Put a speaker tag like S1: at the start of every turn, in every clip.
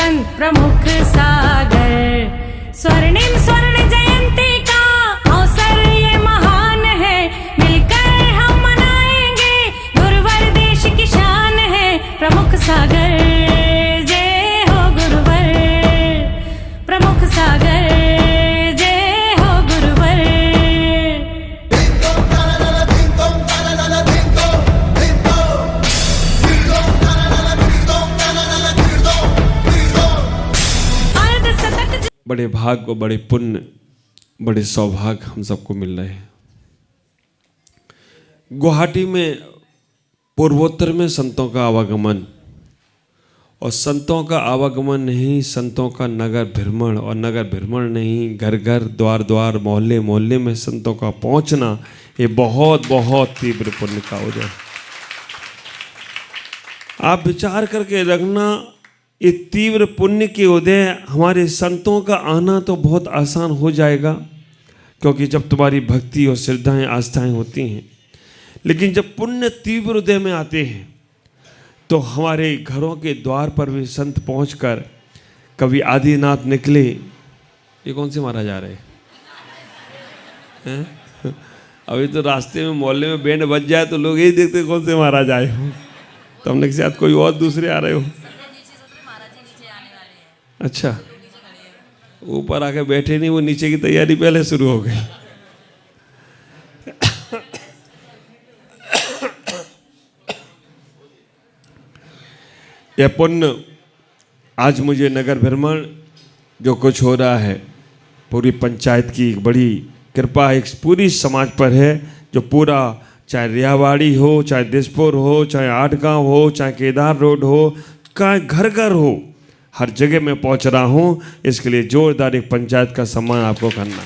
S1: संत प्रमुख सागर। स्वर्णिम स्वर्ण जयंती का अवसर ये महान है, मिलकर हम मनाएंगे गुरुवर देश की शान है। प्रमुख सागर जय हो गुरुवर, प्रमुख सागर जय हो गुरुवर।
S2: बड़े भाग्य, बड़े पुण्य, बड़े सौभाग्य हम सबको मिल रहे हैं। गुवाहाटी में पूर्वोत्तर में संतों का आवागमन, और संतों का आवागमन नहीं, संतों का नगर भ्रमण, और नगर भ्रमण नहीं, घर घर द्वार द्वार मोहल्ले मोहल्ले में संतों का पहुंचना, ये बहुत बहुत तीव्र पुण्य का उदय है। आप विचार करके रखना, ये तीव्र पुण्य के उदय हमारे संतों का आना तो बहुत आसान हो जाएगा, क्योंकि जब तुम्हारी भक्ति और श्रद्धाएं आस्थाएं होती हैं। लेकिन जब पुण्य तीव्र उदय में आते हैं तो हमारे घरों के द्वार पर भी संत पहुंचकर, कभी आदिनाथ निकले, ये कौन से महाराज आ रहे हैं? अभी तो रास्ते में मोहल्ले में बैंड बज जाए तो लोग यही देखते कौन से महाराज आए हो, तो हमने शायद कोई और दूसरे आ रहे हो। अच्छा, ऊपर आके बैठे नहीं, वो नीचे की तैयारी पहले शुरू हो गई। यह पुण्य आज मुझे नगर भ्रमण जो कुछ हो रहा है, पूरी पंचायत की एक बड़ी कृपा एक पूरी समाज पर है, जो पूरा चाहे रियावाड़ी हो, चाहे दिसपुर हो, चाहे आठगांव हो, चाहे केदार रोड हो, चाहे घर घर हो, हर जगह मैं पहुंच रहा हूं। इसके लिए जोरदार एक पंचायत का सम्मान आपको करना।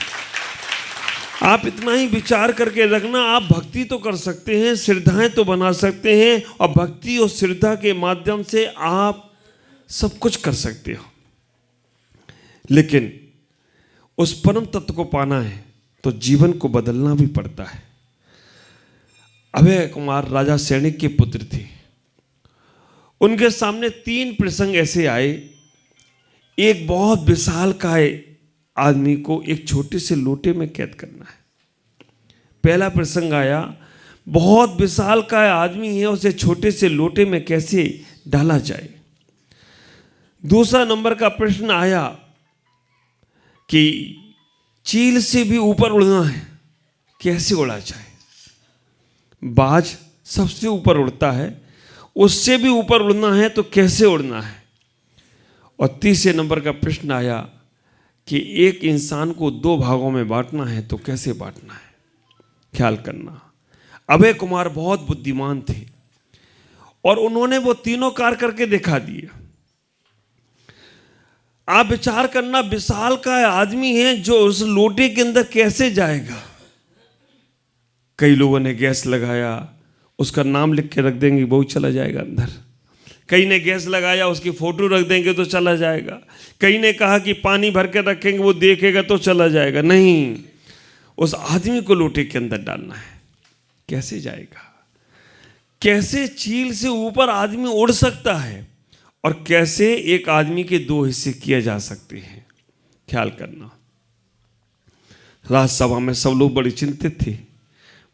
S2: आप इतना ही विचार करके रखना, आप भक्ति तो कर सकते हैं, श्रद्धाएं तो बना सकते हैं, और भक्ति और श्रद्धा के माध्यम से आप सब कुछ कर सकते हो। लेकिन उस परम तत्व को पाना है तो जीवन को बदलना भी पड़ता है। अभय कुमार राजा सैनिक के पुत्र थे। उनके सामने 3 प्रसंग ऐसे आए। एक बहुत विशालकाय आदमी को एक छोटे से लोटे में कैद करना है। पहला प्रसंग आया, बहुत विशालकाय आदमी है, उसे छोटे से लोटे में कैसे डाला जाए। दूसरा नंबर का प्रश्न आया कि चील से भी ऊपर उड़ना है, कैसे उड़ा जाए। बाज सबसे ऊपर उड़ता है, उससे भी ऊपर उड़ना है तो कैसे उड़ना है। और तीसरे नंबर का प्रश्न आया कि एक इंसान को 2 भागों में बांटना है तो कैसे बांटना है। ख्याल करना, अभय कुमार बहुत बुद्धिमान थे और उन्होंने वो तीनों कार्य करके दिखा दिए। आप विचार करना, विशाल का आदमी है जो उस लोटे के अंदर कैसे जाएगा। कई लोगों ने गैस लगाया, उसका नाम लिख के रख देंगे, वो चला जाएगा अंदर। कई ने गैस लगाया, उसकी फोटो रख देंगे तो चला जाएगा। कई ने कहा कि पानी भर के रखेंगे, वो देखेगा तो चला जाएगा। नहीं, उस आदमी को लोटे के अंदर डालना है। कैसे जाएगा? कैसे चील से ऊपर आदमी उड़ सकता है, और कैसे एक आदमी के 2 हिस्से किए जा सकते हैं। ख्याल करना, राज्यसभा में सब लोग बड़े चिंतित थे,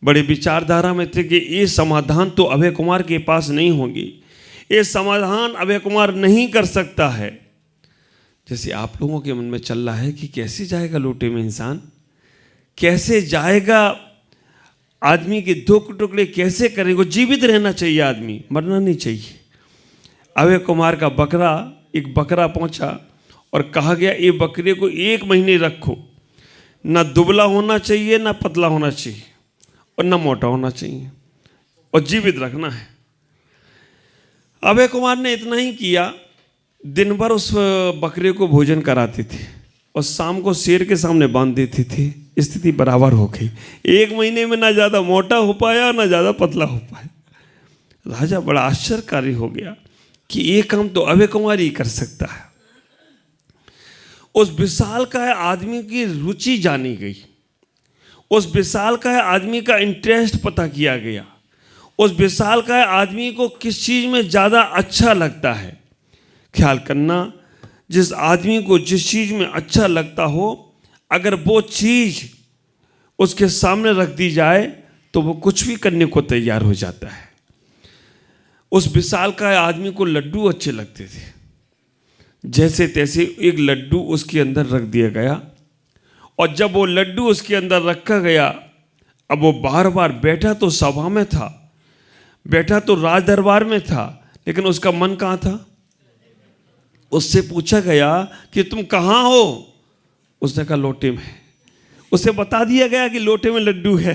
S2: बड़े विचारधारा में थे कि ये समाधान तो अभय कुमार के पास नहीं होंगे, ये समाधान अभय कुमार नहीं कर सकता है। जैसे आप लोगों के मन में चल रहा है कि कैसे जाएगा लोटे में इंसान, कैसे जाएगा आदमी के 2 टुकड़े कैसे करेंगे। जीवित रहना चाहिए आदमी, मरना नहीं चाहिए। अभय कुमार का बकरा, एक बकरा पहुंचा और कहा गया ये बकरे को 1 महीने रखो, ना दुबला होना चाहिए, ना पतला होना चाहिए, और ना मोटा होना चाहिए, और जीवित रखना है। अभय कुमार ने इतना ही किया। दिन भर उस बकरे को भोजन कराते थे और शाम को शेर के सामने बांध देते थे। स्थिति बराबर हो गई। 1 महीने में ना ज़्यादा मोटा हो पाया, ना ज़्यादा पतला हो पाया। राजा बड़ा आश्चर्यकारी हो गया कि ये काम तो अभय कुमार ही कर सकता है। उस विशालकाय आदमी की रुचि जानी गई, उस विशालकाय आदमी का इंटरेस्ट पता किया गया, उस विशालकाय आदमी को किस चीज़ में ज़्यादा अच्छा लगता है। ख्याल करना, जिस आदमी को जिस चीज में अच्छा लगता हो, अगर वो चीज उसके सामने रख दी जाए तो वो कुछ भी करने को तैयार हो जाता है। उस विशालकाय आदमी को लड्डू अच्छे लगते थे। जैसे तैसे एक लड्डू उसके अंदर रख दिया गया, और जब वो लड्डू उसके अंदर रखा गया, अब वो बार बार बैठा तो सभा में था, बैठा तो राज दरबार में था, लेकिन उसका मन कहाँ था? उससे पूछा गया कि तुम कहाँ हो? उसने कहा लोटे में। उसे बता दिया गया कि लोटे में लड्डू है।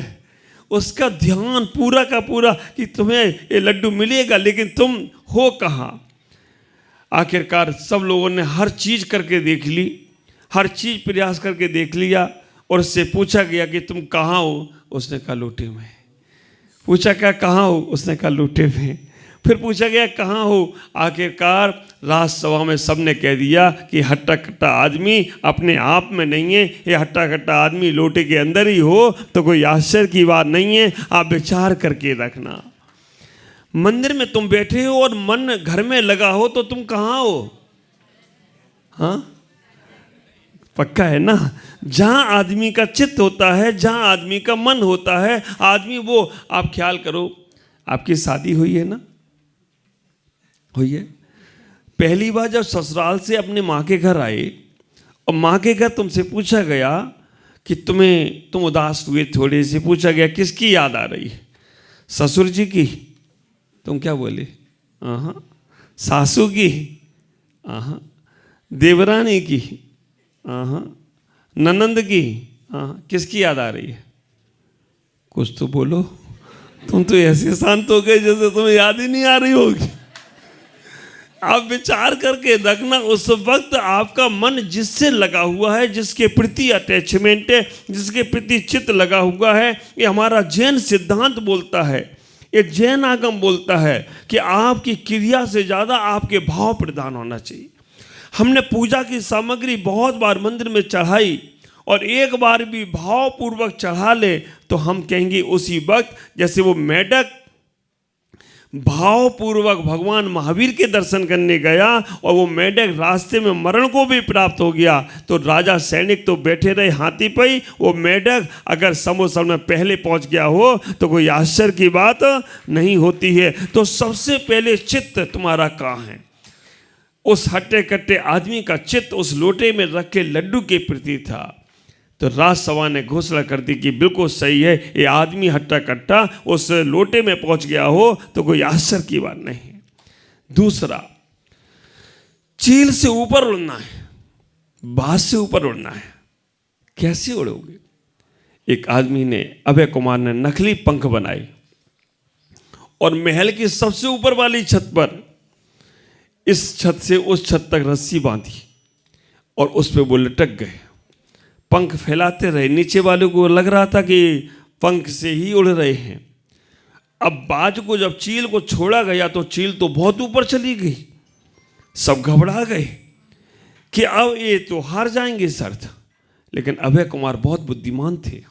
S2: उसका ध्यान पूरा का पूरा कि तुम्हें ये लड्डू मिलेगा, लेकिन तुम हो कहाँ? आखिरकार सब लोगों ने हर चीज करके देख ली, हर चीज प्रयास करके देख लिया, और उससे पूछा गया कि तुम कहाँ हो? उसने कहा लोटे में। पूछा क्या कहाँ हो? उसने कहा लोटे में। फिर पूछा गया कहाँ हो? आखिरकार राजसभा में सबने कह दिया कि हट्टा कट्टा आदमी अपने आप में नहीं है, ये हट्टा कट्टा आदमी लोटे के अंदर ही हो तो कोई आश्चर्य की बात नहीं है। आप विचार करके रखना, मंदिर में तुम बैठे हो और मन घर में लगा हो तो तुम कहाँ हो? हाँ, पक्का है ना? जहां आदमी का चित्त होता है, जहां आदमी का मन होता है, आदमी वो। आप ख्याल करो, आपकी शादी हुई है ना? हुई है। पहली बार जब ससुराल से अपने माँ के घर आए और माँ के घर तुमसे पूछा गया कि तुम उदास हुए थोड़े से, पूछा गया किसकी याद आ रही है? ससुर जी की। तुम क्या बोले? सासू की? देवरानी की? ननंद की? किसकी याद आ रही है? कुछ तो बोलो। तुम तो ऐसे शांत हो गए जैसे तुम्हें याद ही नहीं आ रही होगी। आप विचार करके रखना, उस वक्त आपका मन जिससे लगा हुआ है, जिसके प्रति अटैचमेंट है, जिसके प्रति चित्त लगा हुआ है, ये हमारा जैन सिद्धांत बोलता है, ये जैन आगम बोलता है कि आपकी क्रिया से ज़्यादा आपके भाव प्रधान होना चाहिए। हमने पूजा की सामग्री बहुत बार मंदिर में चढ़ाई, और एक बार भी भावपूर्वक चढ़ा ले तो हम कहेंगे उसी वक्त जैसे वो मेढक भावपूर्वक भगवान महावीर के दर्शन करने गया और वो मेढक रास्ते में मरण को भी प्राप्त हो गया, तो राजा सैनिक तो बैठे रहे हाथी पर ही, वो मेढक अगर समोसन में पहले पहुंच गया हो तो कोई आश्चर्य की बात नहीं होती है। तो सबसे पहले चित्त तुम्हारा कहाँ है? उस हट्टे कट्टे आदमी का चित्त उस लोटे में रखे लड्डू के प्रति था। तो राजसभा ने घोषणा कर दी कि बिल्कुल सही है, ये आदमी हट्टा कट्टा उस लोटे में पहुंच गया हो तो कोई आश्चर्य की बात नहीं। दूसरा, चील से ऊपर उड़ना है, बाज से ऊपर उड़ना है। कैसे उड़ोगे? एक आदमी ने, अभय कुमार ने नकली पंख बनाए और महल की सबसे ऊपर वाली छत पर, इस छत से उस छत तक रस्सी बांधी और उस पर वो लटक गए। पंख फैलाते रहे, नीचे वाले को लग रहा था कि पंख से ही उड़ रहे हैं। अब बाज को जब चील को छोड़ा गया तो चील तो बहुत ऊपर चली गई। सब घबरा गए कि अब ये तो हार जाएंगे शर्त। लेकिन अभय कुमार बहुत बुद्धिमान थे,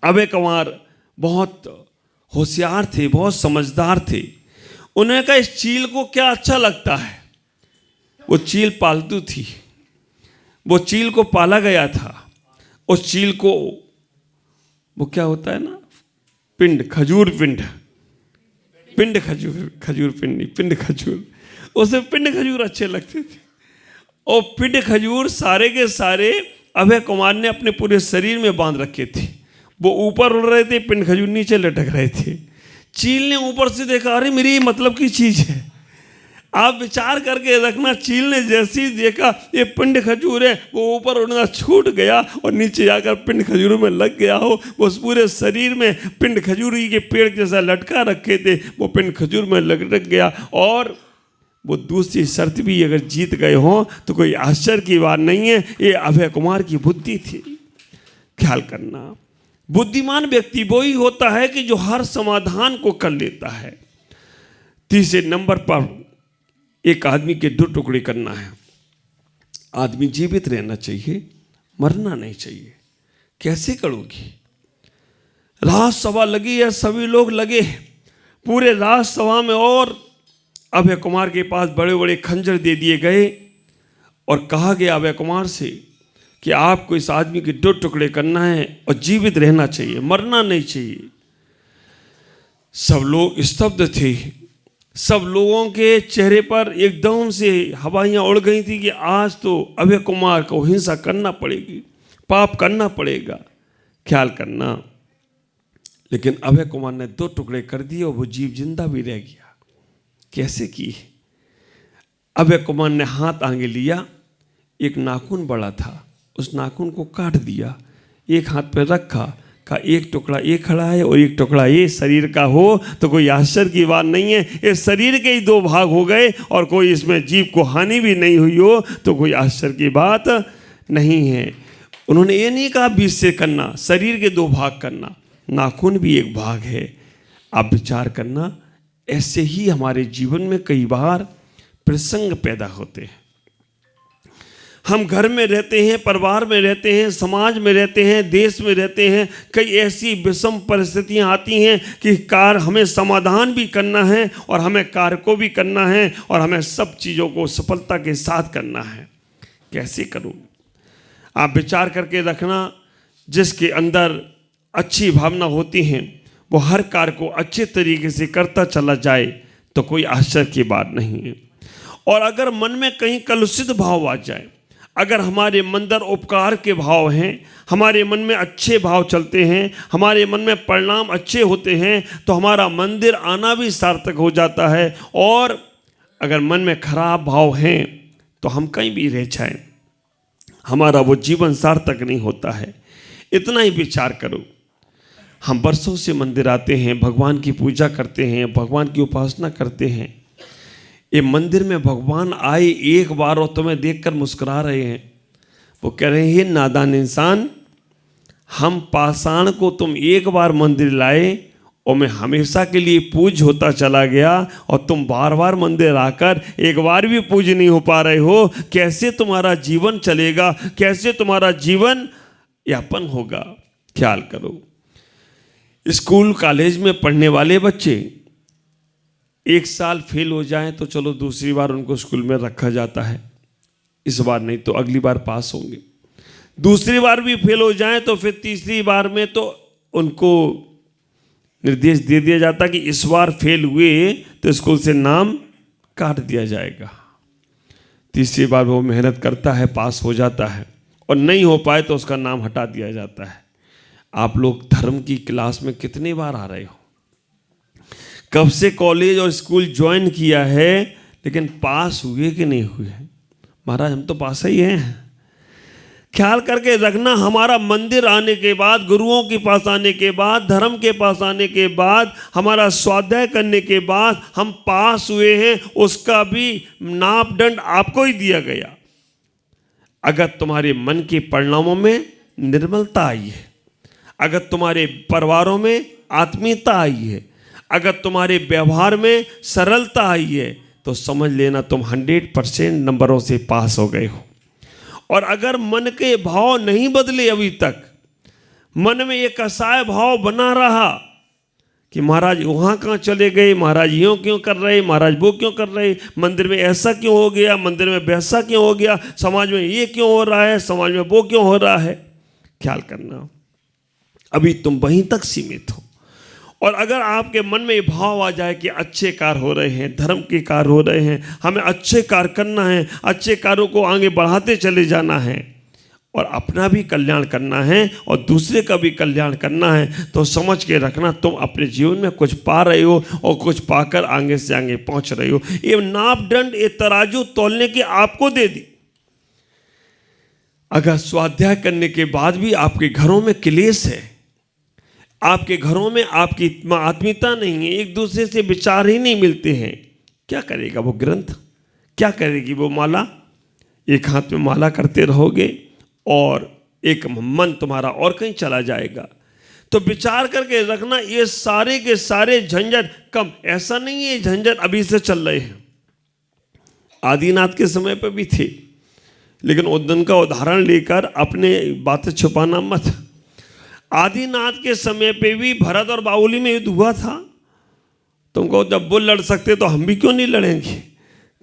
S2: अभय कुमार बहुत होशियार थे, बहुत समझदार थे। उन्होंने कहा इस चील को क्या अच्छा लगता है। वो चील पालतू थी, वो चील को पाला गया था। उस चील को, वो क्या होता है ना, पिंड, खजूर पिंड, पिंड खजूर, खजूर पिंड नहीं, पिंड खजूर, उसे पिंड खजूर अच्छे लगते थे। और पिंड खजूर सारे के सारे अभय कुमार ने अपने पूरे शरीर में बांध रखे थे। वो ऊपर उड़ रहे थे, पिंड खजूर नीचे लटक रहे थे। चील ने ऊपर से देखा, अरे मेरी मतलब की चीज है। आप विचार करके रखना, चील ने जैसे ही देखा ये पिंड खजूर है, वो ऊपर उड़ना छूट गया और नीचे जाकर पिंड खजूरों में लग गया हो। वो उस पूरे शरीर में पिंड खजूरी के पेड़ जैसा लटका रखे थे, वो पिंड खजूर में लटक गया। और वो दूसरी शर्त भी अगर जीत गए हों तो कोई आश्चर्य की बात नहीं है। ये अभय कुमार की बुद्धि थी। ख्याल करना, बुद्धिमान व्यक्ति वो ही होता है कि जो हर समाधान को कर लेता है। तीसरे नंबर पर एक आदमी के दो टुकड़े करना है। आदमी जीवित रहना चाहिए, मरना नहीं चाहिए। कैसे करोगी? राजसभा लगी है, सभी लोग लगे पूरे राजसभा में, और अभय कुमार के पास बड़े बड़े खंजर दे दिए गए। और कहा गया अभय कुमार से कि आपको इस आदमी के 2 टुकड़े करना है और जीवित रहना चाहिए, मरना नहीं चाहिए। सब लोग स्तब्ध थे। सब लोगों के चेहरे पर एकदम से हवाइयाँ उड़ गई थी कि आज तो अभय कुमार को हिंसा करना पड़ेगी, पाप करना पड़ेगा। ख्याल करना, लेकिन अभय कुमार ने 2 टुकड़े कर दिए और वो जीव जिंदा भी रह गया। कैसे की? अभय कुमार ने हाथ आगे लिया, एक नाखून बड़ा था, उस नाखून को काट दिया, एक हाथ पे रखा, कहा एक टुकड़ा ये खड़ा है और एक टुकड़ा ये शरीर का हो तो कोई आश्चर्य की बात नहीं है। इस शरीर के ही 2 भाग हो गए और कोई इसमें जीव को हानि भी नहीं हुई हो तो कोई आश्चर्य की बात नहीं है। उन्होंने ये नहीं कहा बीच से करना, शरीर के 2 भाग करना, नाखून भी एक भाग है। आप विचार करना, ऐसे ही हमारे जीवन में कई बार प्रसंग पैदा होते हैं। हम घर में रहते हैं, परिवार में रहते हैं, समाज में रहते हैं, देश में रहते हैं, कई ऐसी विषम परिस्थितियां आती हैं कि हमें समाधान भी करना है और हमें कार्य को भी करना है और हमें सब चीज़ों को सफलता के साथ करना है। कैसे करूँ? आप विचार करके रखना, जिसके अंदर अच्छी भावना होती हैं वो हर कार्य को अच्छे तरीके से करता चला जाए तो कोई आश्चर्य की बात नहीं है। और अगर मन में कहीं कलुषित भाव आ जाए, अगर हमारे मंदिर उपकार के भाव हैं, हमारे मन में अच्छे भाव चलते हैं, हमारे मन में परिणाम अच्छे होते हैं तो हमारा मंदिर आना भी सार्थक हो जाता है। और अगर मन में खराब भाव हैं तो हम कहीं भी रह जाएं, हमारा वो जीवन सार्थक नहीं होता है। इतना ही विचार करो। हम बरसों से मंदिर आते हैं, भगवान की पूजा करते हैं, भगवान की उपासना करते हैं। ये मंदिर में भगवान आए एक बार और तुम्हें देखकर मुस्कुरा रहे हैं। वो कह रहे हैं, नादान इंसान, हम पाषाण को तुम एक बार मंदिर लाए और मैं हमेशा के लिए पूज होता चला गया और तुम बार बार मंदिर आकर एक बार भी पूज नहीं हो पा रहे हो। कैसे तुम्हारा जीवन चलेगा? कैसे तुम्हारा जीवन यापन होगा? ख्याल करो। स्कूल कॉलेज में पढ़ने वाले बच्चे 1 साल फेल हो जाएं तो चलो दूसरी बार उनको स्कूल में रखा जाता है, इस बार नहीं तो अगली बार पास होंगे। दूसरी बार भी फेल हो जाएं तो फिर तीसरी बार में तो उनको निर्देश दे दिया जाता कि इस बार फेल हुए तो स्कूल से नाम काट दिया जाएगा। तीसरी बार वो मेहनत करता है, पास हो जाता है, और नहीं हो पाए तो उसका नाम हटा दिया जाता है। आप लोग धर्म की क्लास में कितनी बार आ रहे हो? कब से कॉलेज और स्कूल ज्वाइन किया है, लेकिन पास हुए कि नहीं हुए? महाराज हम तो पास ही हैं। ख्याल करके रखना, हमारा मंदिर आने के बाद, गुरुओं के पास आने के बाद, धर्म के पास आने के बाद, हमारा स्वाध्याय करने के बाद हम पास हुए हैं, उसका भी नापदंड आपको ही दिया गया। अगर तुम्हारे मन के परिणामों में निर्मलता आई है, अगर तुम्हारे परिवारों में आत्मीयता आई है, अगर तुम्हारे व्यवहार में सरलता आई है, तो समझ लेना तुम 100% नंबरों से पास हो गए हो। और अगर मन के भाव नहीं बदले, अभी तक मन में एक असहाय भाव बना रहा कि महाराज वहाँ कहाँ चले गए, महाराज यूँ क्यों कर रहे, महाराज वो क्यों कर रहे, मंदिर में ऐसा क्यों हो गया, मंदिर में वैसा क्यों हो गया, समाज में ये क्यों हो रहा है, समाज में वो क्यों हो रहा है, ख्याल करना अभी तुम वहीं तक सीमित हो। और अगर आपके मन में ये भाव आ जाए कि अच्छे कार्य हो रहे हैं, धर्म के कार्य हो रहे हैं, हमें अच्छे कार्य करना है, अच्छे कार्यों को आगे बढ़ाते चले जाना है और अपना भी कल्याण करना है और दूसरे का भी कल्याण करना है, तो समझ के रखना तुम अपने जीवन में कुछ पा रहे हो और कुछ पाकर आगे से आगे पहुंच रहे हो। ये नापदंड, ये तराजू तौलने की आपको दे दी। अगर स्वाध्याय करने के बाद भी आपके घरों में क्लेश है, आपके घरों में आपकी आत्मीयता नहीं है, एक दूसरे से विचार ही नहीं मिलते हैं, क्या करेगा वो ग्रंथ, क्या करेगी वो माला? एक हाथ में माला करते रहोगे और एक मन तुम्हारा और कहीं चला जाएगा। तो विचार करके रखना, ये सारे के सारे झंझट कम, ऐसा नहीं है झंझट अभी से चल रहे हैं, आदिनाथ के समय पर भी थे, लेकिन उस दिन का उदाहरण लेकर अपने बातें छुपाना मत। आदिनाथ के समय पे भी भरत और बाहुली में युद्ध हुआ था। तुमको जब वो लड़ सकते तो हम भी क्यों नहीं लड़ेंगे?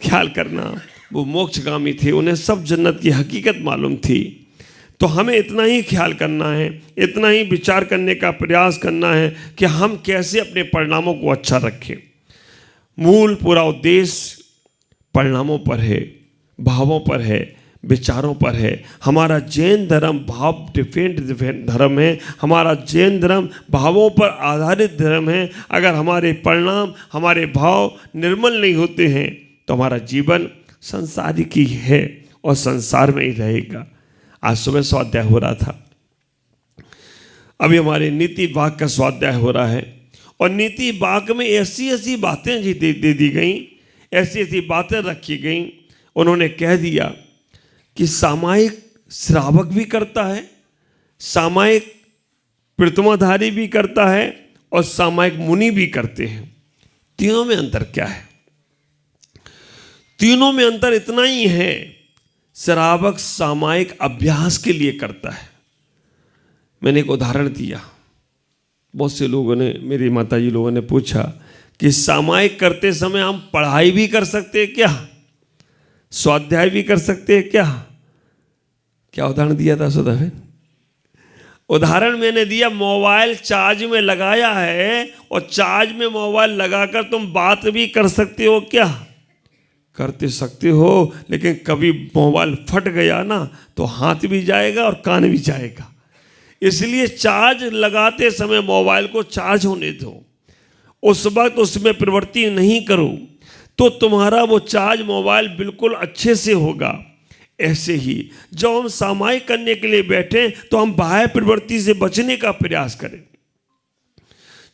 S2: ख्याल करना, वो मोक्षगामी थे, उन्हें सब जन्नत की हकीकत मालूम थी। तो हमें इतना ही ख्याल करना है, इतना ही विचार करने का प्रयास करना है कि हम कैसे अपने परिणामों को अच्छा रखें। मूल पूरा उद्देश्य परिणामों पर है, भावों पर है, विचारों पर है। हमारा जैन धर्म भाव डिफरेंट धर्म है। हमारा जैन धर्म भावों पर आधारित धर्म है। अगर हमारे परिणाम, हमारे भाव निर्मल नहीं होते हैं तो हमारा जीवन संसारिक ही है और संसार में ही रहेगा। आज सुबह स्वाध्याय हो रहा था, अभी हमारे नीति वाक्य का स्वाध्याय हो रहा है, और नीति वाक्य में ऐसी ऐसी बातें जी दे दी गई, ऐसी ऐसी बातें रखी गई। उन्होंने कह दिया कि सामायिक श्रावक भी करता है, सामायिक प्रतिमाधारी भी करता है और सामायिक मुनि भी करते हैं। तीनों में अंतर क्या है? तीनों में अंतर इतना ही है, श्रावक सामायिक अभ्यास के लिए करता है। मैंने एक उदाहरण दिया, बहुत से लोगों ने, मेरी माताजी लोगों ने पूछा कि सामायिक करते समय हम पढ़ाई भी कर सकते हैं क्या, स्वाध्याय भी कर सकते हैं क्या? क्या उदाहरण दिया था सुधा बहन? उदाहरण मैंने दिया, मोबाइल चार्ज में लगाया है और चार्ज में मोबाइल लगाकर तुम बात भी कर सकते हो क्या? करते सकते हो, लेकिन कभी मोबाइल फट गया ना तो हाथ भी जाएगा और कान भी जाएगा। इसलिए चार्ज लगाते समय मोबाइल को चार्ज होने दो, उस वक्त उसमें प्रवृत्ति नहीं करो तो तुम्हारा वो चार्ज मोबाइल बिल्कुल अच्छे से होगा। ऐसे ही जब हम सामायिक करने के लिए बैठे तो हम बाह्य प्रवृत्ति से बचने का प्रयास करें।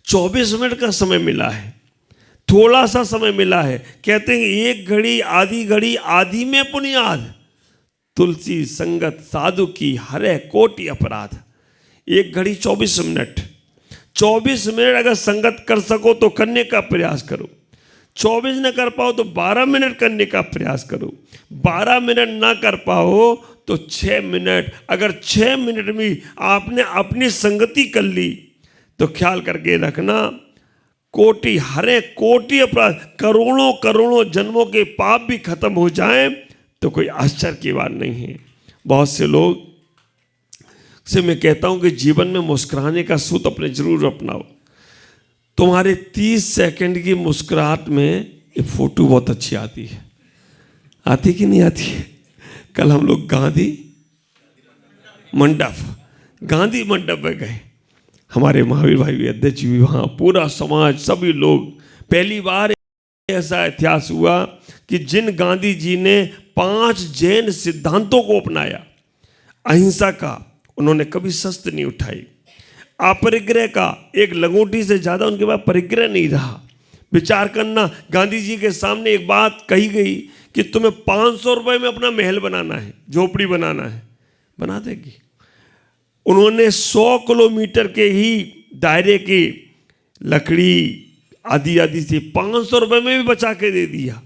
S2: 24 मिनट का समय मिला है, थोड़ा सा समय मिला है। कहते हैं एक घड़ी आदि में पुण्याद, तुलसी संगत साधु की हरे कोटि अपराध। एक घड़ी 24 मिनट, 24 मिनट अगर संगत कर सको तो करने का प्रयास करो। 24 न कर पाओ तो 12 मिनट करने का प्रयास करो। 12 मिनट ना कर पाओ तो 6 मिनट। अगर 6 मिनट में आपने अपनी संगति कर ली तो ख्याल करके रखना, कोटि हरे कोटि अपराध, करोड़ों करोड़ों जन्मों के पाप भी खत्म हो जाएं तो कोई आश्चर्य की बात नहीं है। बहुत से लोग से मैं कहता हूं कि जीवन में मुस्कुराने का सूत्र अपने जरूर अपनाओ। तुम्हारे 30 सेकंड की मुस्कुराहट में ये फोटो बहुत अच्छी आती है। आती कि नहीं आती है? कल हम लोग गांधी मंडप में गए, हमारे महावीर भाई भी अध्यक्ष भी वहाँ, पूरा समाज, सभी लोग। पहली बार ऐसा इतिहास हुआ कि जिन गांधी जी ने 5 जैन सिद्धांतों को अपनाया, अहिंसा का, उन्होंने कभी शस्त्र नहीं उठाई, अपरिग्रह का, एक लंगोटी से ज़्यादा उनके पास परिग्रह नहीं रहा। विचार करना, गांधी जी के सामने एक बात कही गई कि तुम्हें 500 रुपये में अपना महल बनाना है, झोपड़ी बनाना है, बना देगी। उन्होंने 100 किलोमीटर के ही दायरे की लकड़ी आदि से 500 रुपये में भी बचा के दे दिया।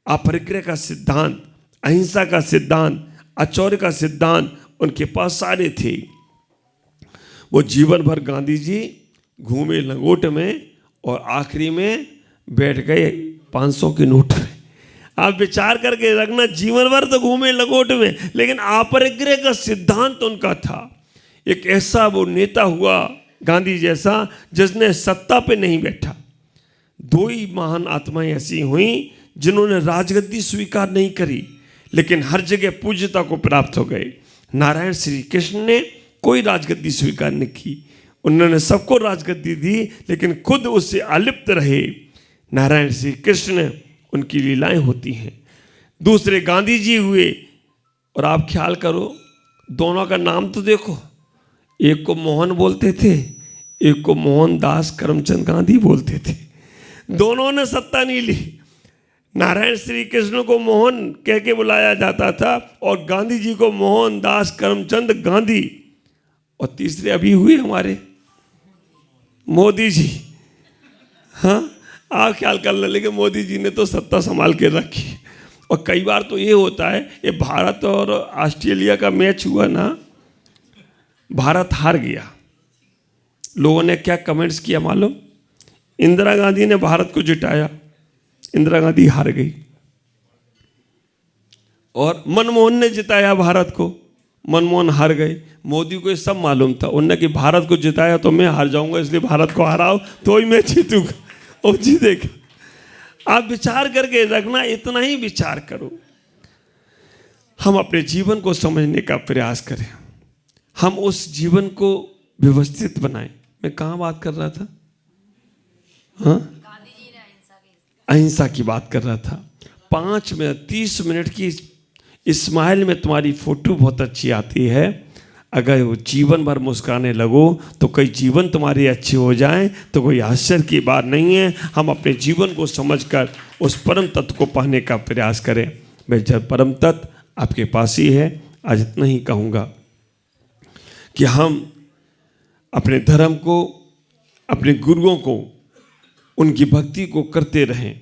S2: अपरिग्रह का सिद्धांत, अहिंसा का सिद्धांत, आचौर्य का सिद्धांत उनके पास सारे थे। वो जीवन भर गांधी जी घूमे लंगोट में और आखिरी में बैठ गए 500 के नोट में। आप विचार करके रखना, जीवन भर तो घूमे लंगोट में, लेकिन अपरिग्रह का सिद्धांत उनका था। एक ऐसा वो नेता हुआ गांधी जैसा जिसने सत्ता पे नहीं बैठा। 2 ही महान आत्माएं ऐसी हुई जिन्होंने राजगद्दी स्वीकार नहीं करी, लेकिन हर जगह पूज्यता को प्राप्त हो गए। नारायण श्री कृष्ण ने कोई राजगद्दी स्वीकार नहीं की, उन्होंने सबको राजगद्दी दी, लेकिन खुद उससे अलिप्त रहे। नारायण श्री कृष्ण, उनकी लीलाएं होती हैं। दूसरे गांधी जी हुए, और आप ख्याल करो, दोनों का नाम तो देखो, एक को मोहन बोलते थे, एक को मोहनदास करमचंद गांधी बोलते थे। दोनों ने सत्ता नहीं ली। नारायण श्री कृष्ण को मोहन कह के बुलाया जाता था और गांधी जी को मोहनदास करमचंद गांधी। और तीसरे अभी हुए हमारे मोदी जी। हाँ, आप ख्याल कर ले, लेकिन मोदी जी ने तो सत्ता संभाल के रखी। और कई बार तो ये होता है, ये भारत और ऑस्ट्रेलिया का मैच हुआ ना, भारत हार गया। लोगों ने क्या कमेंट्स किया मालूम? इंदिरा गांधी ने भारत को जिताया, इंदिरा गांधी हार गई। और मनमोहन ने जिताया भारत को, मनमोहन हार गए। मोदी को ये सब मालूम था, उनने कि भारत को जिताया तो मैं हार जाऊंगा, इसलिए भारत को हराओ तो ही मैं जीतूंगा और जीतेगा। आप विचार करके रखना, इतना ही विचार करो। हम अपने जीवन को समझने का प्रयास करें, हम उस जीवन को व्यवस्थित बनाएं। मैं कहाँ बात कर रहा था? हाँ, अहिंसा की बात कर रहा था। 5 मिनट 30 मिनट की स्माइल में तुम्हारी फोटो बहुत अच्छी आती है। अगर वो जीवन भर मुस्कुराने लगो तो कई जीवन तुम्हारे अच्छे हो जाएं तो कोई आश्चर्य की बात नहीं है। हम अपने जीवन को समझकर उस परम तत्व को पाने का प्रयास करें। मैं जब परम तत्व आपके पास ही है, आज इतना ही कहूँगा कि हम अपने धर्म को, अपने गुरुओं को, उनकी भक्ति को करते रहें।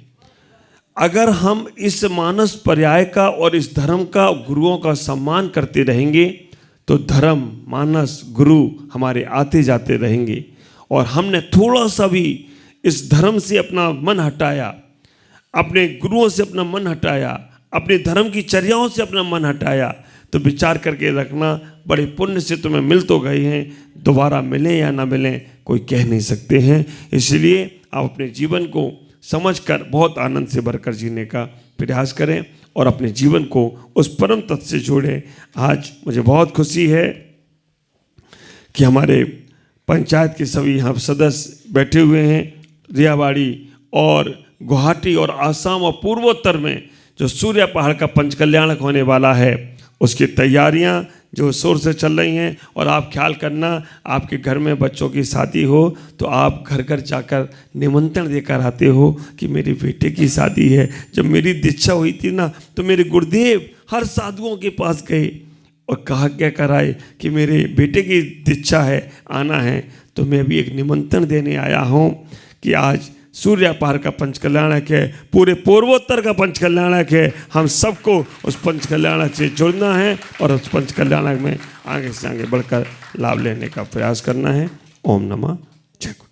S2: अगर हम इस मानस पर्याय का और इस धर्म का, गुरुओं का सम्मान करते रहेंगे तो धर्म, मानस, गुरु हमारे आते जाते रहेंगे। और हमने थोड़ा सा भी इस धर्म से अपना मन हटाया, अपने गुरुओं से अपना मन हटाया, अपने धर्म की चर्याओं से अपना मन हटाया, तो विचार करके रखना, बड़े पुण्य से तुम्हें मिल तो गए हैं, दोबारा मिलें या ना मिलें कोई कह नहीं सकते हैं। इसलिए आप अपने जीवन को समझकर बहुत आनंद से भरकर जीने का प्रयास करें और अपने जीवन को उस परम तत्व से जोड़ें। आज मुझे बहुत खुशी है कि हमारे पंचायत के सभी यहाँ सदस्य बैठे हुए हैं। रियाबाड़ी और गुवाहाटी और आसाम और पूर्वोत्तर में जो सूर्य पहाड़ का पंचकल्याणक होने वाला है, उसकी तैयारियां जो शोर से चल रही हैं। और आप ख्याल करना, आपके घर में बच्चों की शादी हो तो आप घर घर जाकर निमंत्रण देकर आते हो कि मेरे बेटे की शादी है। जब मेरी दीक्षा हुई थी ना, तो मेरे गुरुदेव हर साधुओं के पास गए और कहा क्या कराए कि मेरे बेटे की दीक्षा है, आना है। तो मैं भी एक निमंत्रण देने आया हूँ कि आज सूर्य पहाड़ का पंचकल्याणक है, पूरे पूर्वोत्तर का पंचकल्याणक है। हम सबको उस पंचकल्याणक से जुड़ना है और उस पंचकल्याणक में आगे से आगे बढ़कर लाभ लेने का प्रयास करना है। ओम नमः जय गुरु।